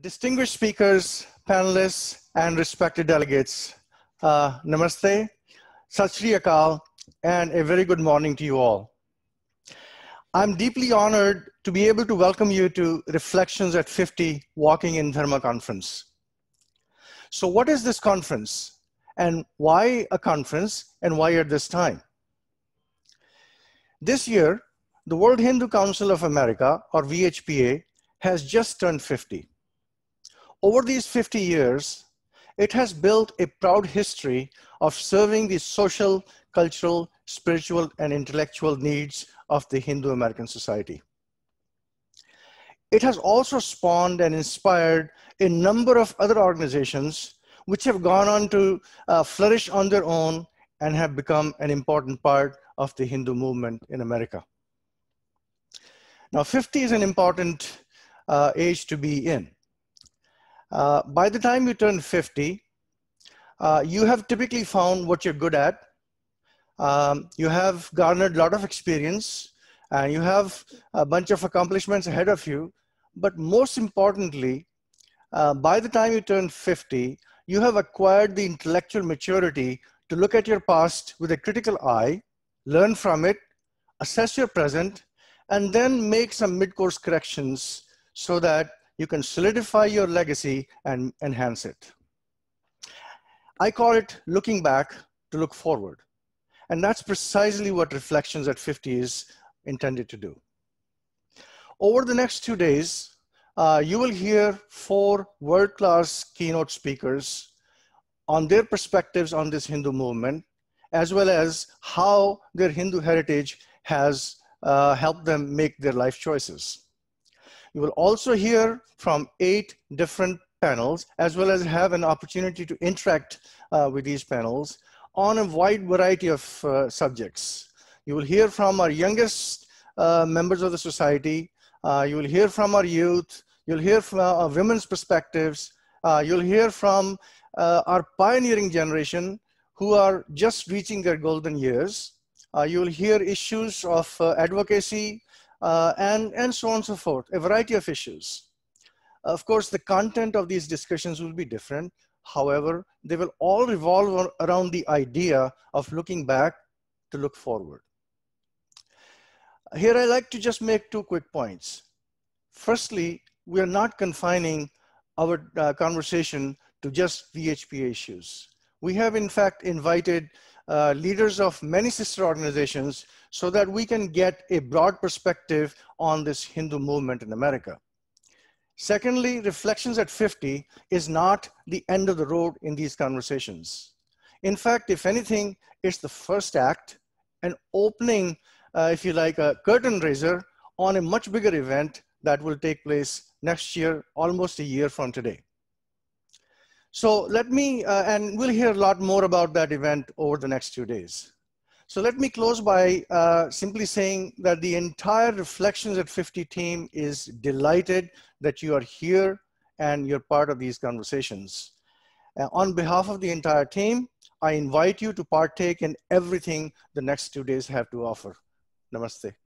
Distinguished speakers, panelists, and respected delegates, namaste, sat sri akal, and a very good morning to you all. I'm deeply honored to be able to welcome you to Reflections at 50 Walking in Dharma Conference. So what is this conference? And why a conference, and why at this time? This year, the World Hindu Council of America, or VHPA, has just turned 50. Over these 50 years, it has built a proud history of serving the social, cultural, spiritual, and intellectual needs of the Hindu American society. It has also spawned and inspired a number of other organizations which have gone on to flourish on their own and have become an important part of the Hindu movement in America. Now, 50 is an important age to be in. By the time you turn 50, you have typically found what you're good at. You have garnered a lot of experience, and you have a bunch of accomplishments ahead of you. But most importantly, by the time you turn 50, you have acquired the intellectual maturity to look at your past with a critical eye, learn from it, assess your present, and then make some mid-course corrections so that you can solidify your legacy and enhance it. I call it looking back to look forward. And that's precisely what Reflections at 50 is intended to do. Over the next 2 days, you will hear 4 world-class keynote speakers on their perspectives on this Hindu movement, as well as how their Hindu heritage has helped them make their life choices. You will also hear from 8 different panels, as well as have an opportunity to interact with these panels on a wide variety of subjects. You will hear from our youngest members of the society. You will hear from our youth. You'll hear from our women's perspectives. You'll hear from our pioneering generation who are just reaching their golden years. You'll hear issues of advocacy, and so on and so forth, a variety of issues. Of course, the content of these discussions will be different. However, they will all revolve around the idea of looking back to look forward. Here, I like to just make 2 quick points. Firstly, we are not confining our conversation to just VHPA issues. We have, in fact, invited leaders of many sister organizations so that we can get a broad perspective on this Hindu movement in America. Secondly, Reflections at 50 is not the end of the road in these conversations. In fact, if anything, it's the first act, an opening, if you like, a curtain raiser on a much bigger event that will take place next year, almost a year from today. So let me, and we'll hear a lot more about that event over the next 2 days. So let me close by simply saying that the entire Reflections at 50 team is delighted that you are here and you're part of these conversations. On behalf of the entire team, I invite you to partake in everything the next 2 days have to offer. Namaste.